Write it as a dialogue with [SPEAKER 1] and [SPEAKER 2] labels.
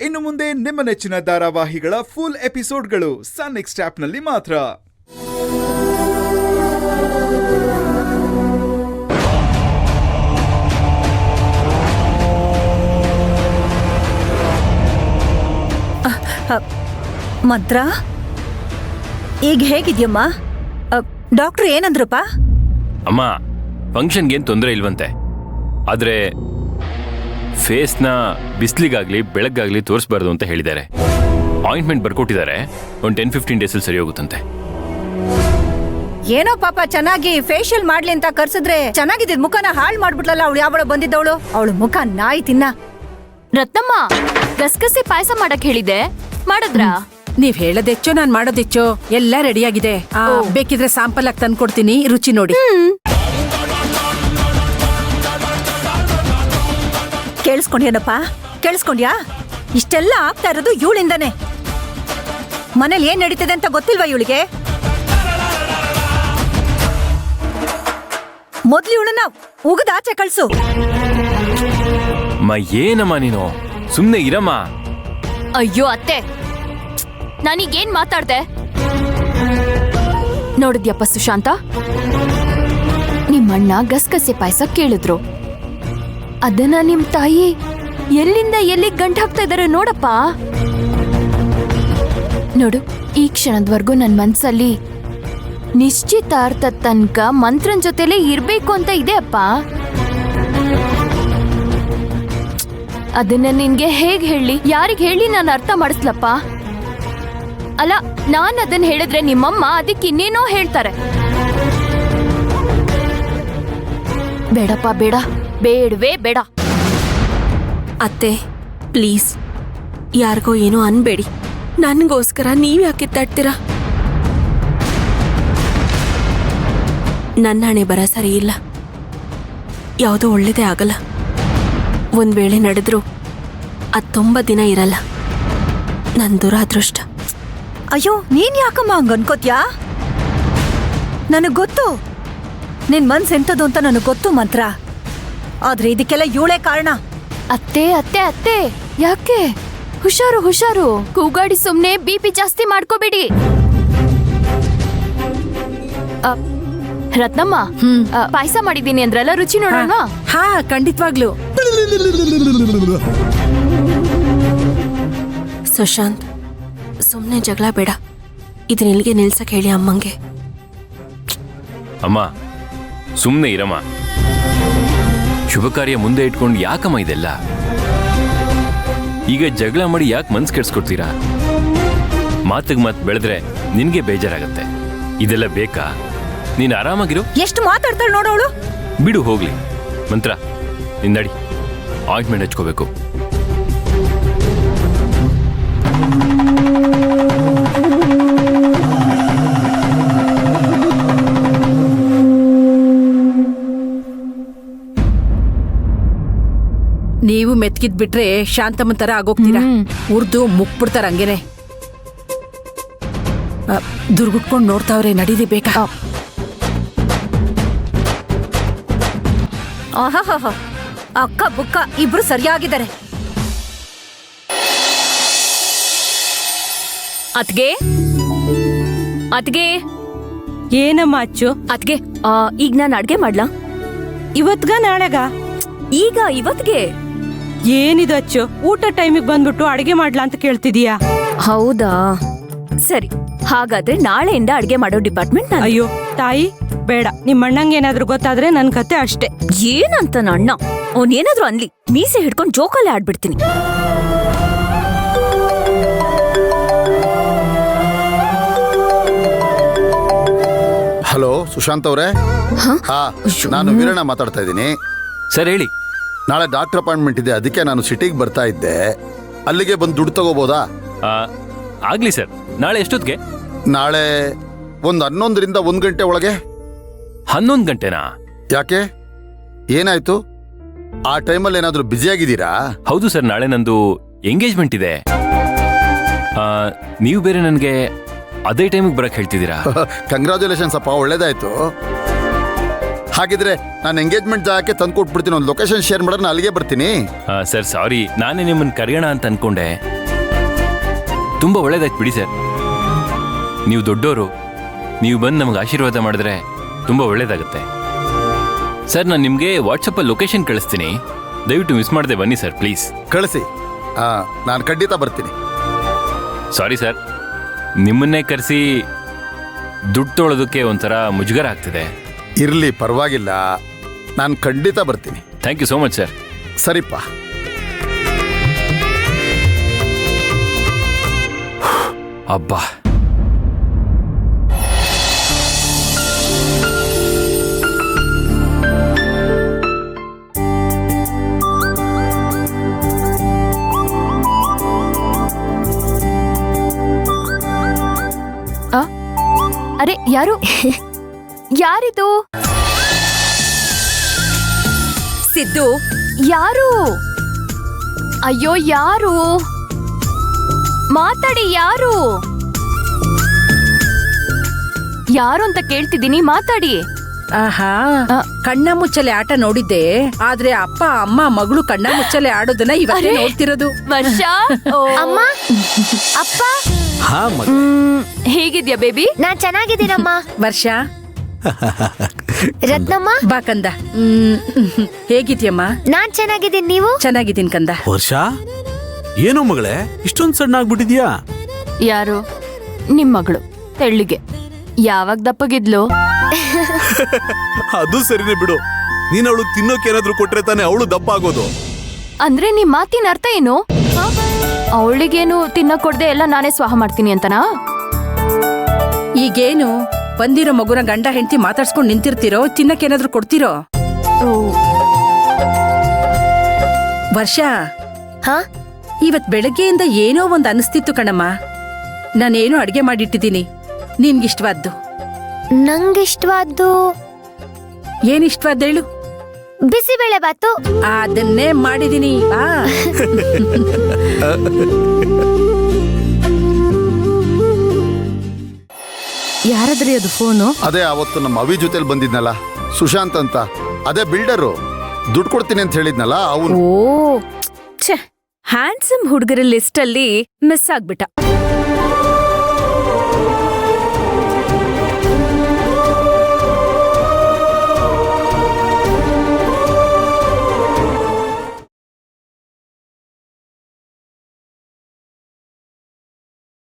[SPEAKER 1] ಇನ್ನು ಮುಂದೆ ನಿಮ್ಮ ನೆಚ್ಚಿನ ಧಾರಾವಾಹಿಗಳ ಫುಲ್ ಎಪಿಸೋಡ್ಗಳು ಸನ್ ನೆಕ್ಸ್ಟ್ ಆಪ್ನಲ್ಲಿ ಮಾತ್ರ.
[SPEAKER 2] ಮಂತ್ರ, ಈಗ ಹೇಗಿದ್ಯಮ್ಮ? ಡಾಕ್ಟ್ರು ಏನಂದ್ರಪ್ಪ?
[SPEAKER 3] ಅಮ್ಮ, ಫಂಕ್ಷನ್ಗೇನು ತೊಂದರೆ ಇಲ್ವಂತೆ. ಆದರೆ ಫೇಸ್ನ ಬಿಸಿಲಿಗಾಗ್ಲಿ ಬೆಳಗ್ಗಾಗ್ಲಿ ತೋರಿಸ್ಬಾರ್ದು ಅಂತ ಹೇಳಿದ್ದಾರೆ. ಆಯಿಂಟ್ಮೆಂಟ್ ಬರ್ಕೊಟ್ಟಿದ್ದಾರೆ. ಒಂದು 10-15 ಡೇಸಲ್ಲಿ ಸರಿ ಹೋಗುತ್ತಂತೆ.
[SPEAKER 2] ಏನೋ ಪಾಪ, ಚೆನ್ನಾಗಿ ಫೇಶಿಯಲ್ ಮಾಡ್ಲಿ ಅಂತ ಕರ್ಸಿದ್ರೆ ಚೆನ್ನಾಗಿದ್ದ ಮುಖನ ಹಾಳು ಮಾಡ್ಬಿಟ್ಲಲ್ಲ. ಅವಳು ಯಾವಳ ಬಂದಿದ್ದವಳು? ಅವಳು ಮುಖ ನಾಯಿ ತಿನ್ನ.
[SPEAKER 4] ರತ್ನಮ್ಮ, ಗಸಗಸೆ ಪಾಯಸ ಮಾಡಕ್ ಹೇಳಿದೆ, ಮಾಡಿದ್ರಾ?
[SPEAKER 5] ನೀವ್ ಹೇಳದೆಚ್ಚೋ ನಾನ್ ಮಾಡೋದೆಚ್ಚೋ ಎಲ್ಲ ರೆಡಿಯಾಗಿದೆ. ಬೇಕಿದ್ರೆ ಸ್ಯಾಂಪಲ್ ಆಗಿ ತಂದ್ಕೊಡ್ತೀನಿ, ರುಚಿ ನೋಡಿ.
[SPEAKER 2] ಕೇಳಿಸ್ಕೊಂಡ್ಯೇನಪ್ಪ? ಕೇಳಿಸ್ಕೊಂಡ್ಯಾ? ಇಷ್ಟೆಲ್ಲ ಆಗ್ತಾ ಇರೋದು ಇವಳಿಂದಾನೆ. ಮನೇಲಿ ಏನ್ ನಡೀತಿದೆ ಅಂತ ಗೊತ್ತಿಲ್ವಾ ಇವಳಿಗೆ? ಮೊದ್ಲು ಇವಳನ್ನ ಉಗಿದಾಚೆ ಕಳ್ಸು.
[SPEAKER 3] ಏನಮ್ಮ ನೀನು, ಸುಮ್ಮನೆ ಇರಮ್ಮ.
[SPEAKER 4] ಅಯ್ಯೋ ಅತ್ತೆ, ನಾನೀಗೇನ್ ಮಾತಾಡ್ದೆ ನೋಡಿದ್ಯಪ್ಪ ಸುಶಾಂತ? ನಿಮ್ಮಣ್ಣ ಗಸಗಸೆ ಪಾಯಸ ಕೇಳಿದ್ರು, ಅದನ್ನ ನಿಮ್ ತಾಯಿ ಎಲ್ಲಿಂದ ಎಲ್ಲಿಗೆ ಗಂಟು ಹಾಕ್ತಾ ಇದಾರೆ ನೋಡಪ್ಪ. ನೋಡು, ಈ ಕ್ಷಣದವರೆಗೂ ನನ್ ಮನ್ಸಲ್ಲಿ ನಿಶ್ಚಿತಾರ್ಥ ತನಕ ಮಂತ್ರನ್ ಜೊತೆಲೇ ಇರ್ಬೇಕು ಅಂತ ಇದೆ ಅಪ್ಪ. ಅದನ್ನ ನಿನ್ಗೆ ಹೇಗ್ ಹೇಳಿ, ಯಾರಿಗ್ ಹೇಳಿ ನಾನು ಅರ್ಥ ಮಾಡಿಸ್ಲಪ್ಪ? ಅಲ್ಲ, ನಾನ್ ಅದನ್ನ ಹೇಳಿದ್ರೆ ನಿಮ್ಮಮ್ಮ ಅದಕ್ಕೆ ಇನ್ನೇನೋ ಹೇಳ್ತಾರೆ. ಬೇಡಪ್ಪ, ಬೇಡ, ಬೇಡವೇ ಬೇಡ.
[SPEAKER 6] ಅತ್ತೆ, ಪ್ಲೀಸ್ ಯಾರಿಗೋ ಏನೋ ಅನ್ಬೇಡಿ. ನನ್ಗೋಸ್ಕರ ನೀವ್ ಯಾಕೆ ತಡ್ತೀರಾ? ನನ್ನ ಹಣೆ ಬರ ಸರಿ ಇಲ್ಲ. ಯಾವುದೋ ಒಳ್ಳೇದೇ ಆಗಲ್ಲ. ಒಂದ್ ವೇಳೆ ನಡೆದ್ರು ಅದ್ 90 ದಿನ ಇರಲ್ಲ. ನನ್ ದುರಾದೃಷ್ಟ.
[SPEAKER 2] ಅಯ್ಯೋ, ನೀನ್ ಯಾಕಮ್ಮ ಹಂಗ ಅನ್ಕೋತ್ಯಾ? ನನಗ್ ಗೊತ್ತು ನಿನ್ ಮನ್ಸ್ ಎಂತದು ಅಂತ ನನಗ್ ಗೊತ್ತು ಮಂತ್ರ. ಆದ್ರೆ ಇದಕ್ಕೆಲ್ಲ ಇವಳೇ ಕಾರಣ.
[SPEAKER 4] ಅತ್ತೆ ಅತ್ತೆ ಅತ್ತೆ, ಯಾಕೆ? ಹುಷಾರು ಹುಷಾರು, ಕೂಗಾಡಿ ಸುಮ್ನೆ BP ಜಾಸ್ತಿ ಮಾಡ್ಕೋಬೇಡಿ. ರತ್ನಮ್ಮ, ಪಾಯಸ ಮಾಡಿದ್ದೀನಿ ಅಂದ್ರಲ್ಲ, ರುಚಿ ನೋಡೋಣ?
[SPEAKER 5] ಹಾ, ಖಂಡಿತವಾಗ್ಲು.
[SPEAKER 6] ಸುಶಾಂತ್, ಸುಮ್ನೆ ಜಗಳ ಬೇಡ. ಇದನ್ನ ಇಲ್ಲಿಗೆ ನಿಲ್ಸಕ್ ಹೇಳಿ ಅಮ್ಮಂಗೆ.
[SPEAKER 3] ಅಮ್ಮ, ಸುಮ್ಮನೆ ಇರಮ್ಮ. ಶುಭ ಕಾರ್ಯ ಮುಂದೆ ಇಟ್ಕೊಂಡು ಯಾಕಮ್ಮ ಇದೆಲ್ಲ? ಈಗ ಜಗಳ ಮಾಡಿ ಯಾಕೆ ಮನ್ಸು ಕೆಡ್ಸ್ಕೊಡ್ತೀರಾ? ಮಾತಿಗೆ ಮಾತು ಬೆಳೆದ್ರೆ ನಿನ್ಗೆ ಬೇಜಾರಾಗತ್ತೆ. ಇದೆಲ್ಲ ಬೇಕಾ? ನೀನು ಆರಾಮಾಗಿರು.
[SPEAKER 2] ಎಷ್ಟು ಮಾತಾಡ್ತಾಳೆ ನೋಡೋಳು.
[SPEAKER 3] ಬಿಡು ಹೋಗ್ಲಿ. ಮಂತ್ರ, ನಿನ್ನಡಿ, ಆಯಿಂಟ್ಮೆಂಟ್ ಹಚ್ಕೋಬೇಕು.
[SPEAKER 5] ನೀವು ಮೆತ್ಕಿದ್ ಬಿಟ್ರೆ ಶಾಂತಮ್ಮನ್ ತರ ಆಗೋಗ್ತೀರಾ. ಉರ್ದು ಮುಕ್ಬಿಡ್ತಾರ ಹಂಗೇನೆ. ದುರ್ಗುಟ್ಕೊಂಡ್ ನೋಡ್ತಾವ್ರೆ, ನಡೀಲಿ ಬೇಕಾ?
[SPEAKER 2] ಆಹಾ, ಅಕ್ಕ ಬುಕ್ಕ ಇಬ್ರು ಸರಿಯಾಗಿದ್ದಾರೆ.
[SPEAKER 4] ಅತ್ಗೆ ಅತ್ಗೆ,
[SPEAKER 5] ಏನಮ್ಮ ಅಚ್ಚು?
[SPEAKER 4] ಅತ್ಗೆ, ಈಗ ನಾನು ಅಡ್ಗೆ ಮಾಡ್ಲಾ?
[SPEAKER 5] ಇವತ್ಗ ನಾಳೆಗ?
[SPEAKER 4] ಈಗ ಇವತ್ಗೆ.
[SPEAKER 5] ಏನಿದು ಅಚ್ಚು, ಊಟ ಟೈಮಿಗೆ ಬಂದ್ಬಿಟ್ಟು ಅಡಿಗೆ ಮಾಡ್ಲಾ ಅಂತ ಕೇಳ್ತಿದೀಯಾ?
[SPEAKER 4] ಹೌದಾ, ಸರಿ. ಹಾಗಾದ್ರೆ ನಾಳೆಯಿಂದ ಅಡ್ಗೆ ಮಾಡೋ ಡಿಪಾರ್ಟ್ಮೆಂಟ್.
[SPEAKER 5] ಅಯ್ಯೋ ತಾಯಿ, ಬೇಡ. ನಿಮ್ಮ ಅಣ್ಣಂಗೆ ಏನಾದ್ರೂ ಗೊತ್ತಾದ್ರೆ ನನ್ ಕತೆ ಅಷ್ಟೇ.
[SPEAKER 4] ಏನಂತ ಅಣ್ಣ? ಅವನೇನಾದ್ರೂ ಅನ್ಲಿ, ಮೀಸೆ ಹಿಡ್ಕೊಂಡು ಜೋಕಾಲೆ ಆಡ್ಬಿಡ್ತೀನಿ.
[SPEAKER 7] ಹಲೋ ಸುಶಾಂತ್ ಅವರೇ. ನಾನು ವೀರಣ್ಣ ಮಾತಾಡ್ತಾ ಇದ್ದೀನಿ.
[SPEAKER 3] ಸರ್ ಹೇಳಿ.
[SPEAKER 7] ನಾಳೆ ಡಾಕ್ಟರ್ ಅಪಾಯಿಂಟ್ಮೆಂಟ್ ಇದೆ, ಅದಕ್ಕೆ ನಾನು ಸಿಟಿಗೆ ಬರ್ತಾ ಇದ್ದೆ. ಅಲ್ಲಿಗೆ ಬಂದು ದುಡ್ಡು ತಗೋಬೋದಾ?
[SPEAKER 3] ಆಗ್ಲಿ ಸರ್. ನಾಳೆ ಎಷ್ಟೊತ್ತಿಗೆ?
[SPEAKER 7] ನಾಳೆ ಒಂದು 11ರಿಂದ 1 ಗಂಟೆ ಒಳಗೆ.
[SPEAKER 3] 11 ಗಂಟೆನಾ?
[SPEAKER 7] ಯಾಕೆ, ಏನಾಯ್ತು? ಆ ಟೈಮಲ್ಲಿ ಏನಾದರೂ ಬ್ಯುಸಿಯಾಗಿದ್ದೀರಾ?
[SPEAKER 3] ಹೌದು ಸರ್, ನಾಳೆ ನಂದು ಎಂಗೇಜ್ಮೆಂಟ್ ಇದೆ. ನೀವು ಬೇರೆ ನನಗೆ ಅದೇ ಟೈಮಿಗೆ ಬರಕ್ ಹೇಳ್ತಿದ್ದೀರಾ?
[SPEAKER 7] ಕಂಗ್ರಾಚುಲೇಷನ್ಸ್ ಅಪ್ಪ, ಒಳ್ಳೇದಾಯ್ತು. ಹಾಗಿದ್ರೆ ನಾನು ಎಂಗೇಜ್ಮೆಂಟ್ ಜಾಗಕ್ಕೆ ತಂದು ಕೊಟ್ಬಿಡ್ತೀನಿ. ಒಂದು ಲೊಕೇಶನ್ ಶೇರ್ ಮಾಡೋಣ, ಅಲ್ಲಿಗೆ ಬರ್ತೀನಿ.
[SPEAKER 3] ಸರ್ ಸಾರಿ, ನಾನೇ ನಿಮ್ಮನ್ನು ಕರೆಯೋಣ ಅಂತ ಅನ್ಕೊಂಡೆ. ತುಂಬ ಒಳ್ಳೇದಾಯ್ತು ಬಿಡಿ ಸರ್. ನೀವು ದೊಡ್ಡವರು, ನೀವು ಬಂದು ನಮಗೆ ಆಶೀರ್ವಾದ ಮಾಡಿದ್ರೆ ತುಂಬ ಒಳ್ಳೇದಾಗುತ್ತೆ. ಸರ್, ನಾನು ನಿಮಗೆ ವಾಟ್ಸಪ್ಪಲ್ಲಿ ಲೊಕೇಶನ್ ಕಳಿಸ್ತೀನಿ. ದಯವಿಟ್ಟು ಮಿಸ್ ಮಾಡದೆ ಬನ್ನಿ ಸರ್, ಪ್ಲೀಸ್.
[SPEAKER 7] ಕಳಿಸಿ. ನಾನು ಖಂಡಿತ ಬರ್ತೀನಿ.
[SPEAKER 3] ಸಾರಿ ಸರ್, ನಿಮ್ಮನ್ನೇ ಕರೆಸಿ ದುಡ್ಡು ತೊಳೋದಕ್ಕೆ ಒಂಥರ ಮುಜುಗರ ಆಗ್ತಿದೆ.
[SPEAKER 7] ಇರಲಿ, ಪರವಾಗಿಲ್ಲ. ನಾನು ಖಂಡಿತ ಬರ್ತೀನಿ.
[SPEAKER 3] Thank you so much sir.
[SPEAKER 7] ಸರಿಪ್ಪ.
[SPEAKER 3] ಅಬ್ಬಾ,
[SPEAKER 4] ಅರೆ ಯಾರು? ಯಾರಿದು?
[SPEAKER 2] ಸಿದ್ದು,
[SPEAKER 4] ಯಾರು? ಅಯ್ಯೋ ಯಾರು? ಮಾತಾಡಿ, ಯಾರು? ಯಾರು ಅಂತ ಕೇಳ್ತಿದ್ದೀನಿ, ಮಾತಾಡಿ.
[SPEAKER 5] ಆಹಾ,
[SPEAKER 4] ಆ.
[SPEAKER 5] ಕಣ್ಣ ಮುಚ್ಚಲೆ ಆಟ ನೋಡಿದ್ದೆ, ಆದ್ರೆ ಅಪ್ಪ ಅಮ್ಮ ಮಗಳು ಕಣ್ಣ ಮುಚ್ಚಲೆ ಆಡೋದನ್ನ ಇವತ್ತೇ
[SPEAKER 4] ಅರೆ.
[SPEAKER 5] ನೋಡ್ತಿರೋದು.
[SPEAKER 4] ವರ್ಷ.
[SPEAKER 6] ಅಮ್ಮ, ಅಪ್ಪ,
[SPEAKER 4] ಹೇಗಿದ್ಯಾ ಬೇಬಿ?
[SPEAKER 6] ನಾನ್ ಚೆನ್ನಾಗಿದ್ದೀನಮ್ಮ.
[SPEAKER 5] ವರ್ಷ,
[SPEAKER 6] ರತ್ನಮ್ಮ,
[SPEAKER 5] ಬಾ ಕಂದ. ಹೇಗಿದ್ಯಮ್ಮ?
[SPEAKER 6] ನಾನ್ ಚೆನ್ನಾಗಿದ್ದೀನಿ, ನೀವು?
[SPEAKER 5] ಚೆನ್ನಾಗಿದ್ದೀನಿ ಕಂದ.
[SPEAKER 8] ವರ್ಷ, ಏನೋ ಮಗಳೇ ಇಷ್ಟೊಂದು ಸಣ್ಣ ಆಗ್ಬಿಟ್ಟಿದ್ಯಾ?
[SPEAKER 4] ಯಾರು? ನಿಮ್ ಮಗಳು ತೆಳ್ಳಿಗೆ. ಯಾವಾಗ ದಪ್ಪಗಿದ್ಲು?
[SPEAKER 8] ಅದು ಸರಿನೇ ಬಿಡು. ನೀನ್ ಅವಳು ತಿನ್ನೋಕೆ ಏನಾದ್ರೂ ಕೊಟ್ರೆ ತಾನೆ ಅವಳು ದಪ್ಪ ಆಗೋದು.
[SPEAKER 4] ಅಂದ್ರೆ ನಿಮ್ ಮಾತಿನ ಅರ್ಥ ಏನು? ಅವಳಿಗೇನು ತಿನ್ನಕ್ ಕೊಡ್ದೆ ಎಲ್ಲ ನಾನೇ ಸ್ವಾಹ ಮಾಡ್ತೀನಿ ಅಂತನಾ?
[SPEAKER 5] ಈಗೇನು ಬಂದಿರೋ ಮಗುನ ಗಂಡ ಹೆಂಡತಿ ಮಾತಾಡ್ಸ್ಕೊಂಡ್ ನಿಂತಿರ್ತಿರೋ, ತಿನ್ನಕ್ಕೇನಾದ್ರೂ ಕೊಡ್ತಿರೋ? ವರ್ಷ,
[SPEAKER 6] ಹಾ,
[SPEAKER 5] ಇವತ್ ಬೆಳಗ್ಗೆಯಿಂದ ಏನೋ ಒಂದ್ ಅನಿಸ್ತಿತ್ತು ಕಣಮ್ಮ. ನಾನೇನೋ ಅಡ್ಗೆ ಮಾಡಿಟ್ಟಿದ್ದೀನಿ, ನಿನ್ಗಿಷ್ಟವಾದ್ದು.
[SPEAKER 6] ನಂಗಿಷ್ಟವಾದ್ದು
[SPEAKER 5] ಏನಿಷ್ಟವಾದ ಹೇಳು?
[SPEAKER 6] ಬಿಸಿಬೇಳೆ ಬಾತು.
[SPEAKER 5] ಅದನ್ನೇ ಮಾಡಿದೀನಿ. ಬಾ.
[SPEAKER 2] ಯಾರದ್ರಿ ಅದು ಫೋನು?
[SPEAKER 7] ಅದೇ ಅವತ್ತು ನಮ್ಮ ಅವಿ ಜೊತೆಲಿ ಬಂದಿದ್ನಲ್ಲ, ಸುಶಾಂತ್ ಅಂತ. ಅದೇ ಬಿಲ್ಡರು, ದುಡ್ಡು ಕೊಡ್ತೀನಿ ಅಂತ ಹೇಳಿದ್ನಲ್ಲ ಅವನು.
[SPEAKER 2] ಓ ಛೆ, ಹ್ಯಾಂಡ್ಸಮ್ ಹುಡುಗರ ಲಿಸ್ಟ್ ಅಲ್ಲಿ ಮಿಸ್ ಆಗ್ಬಿಟ್ಟ.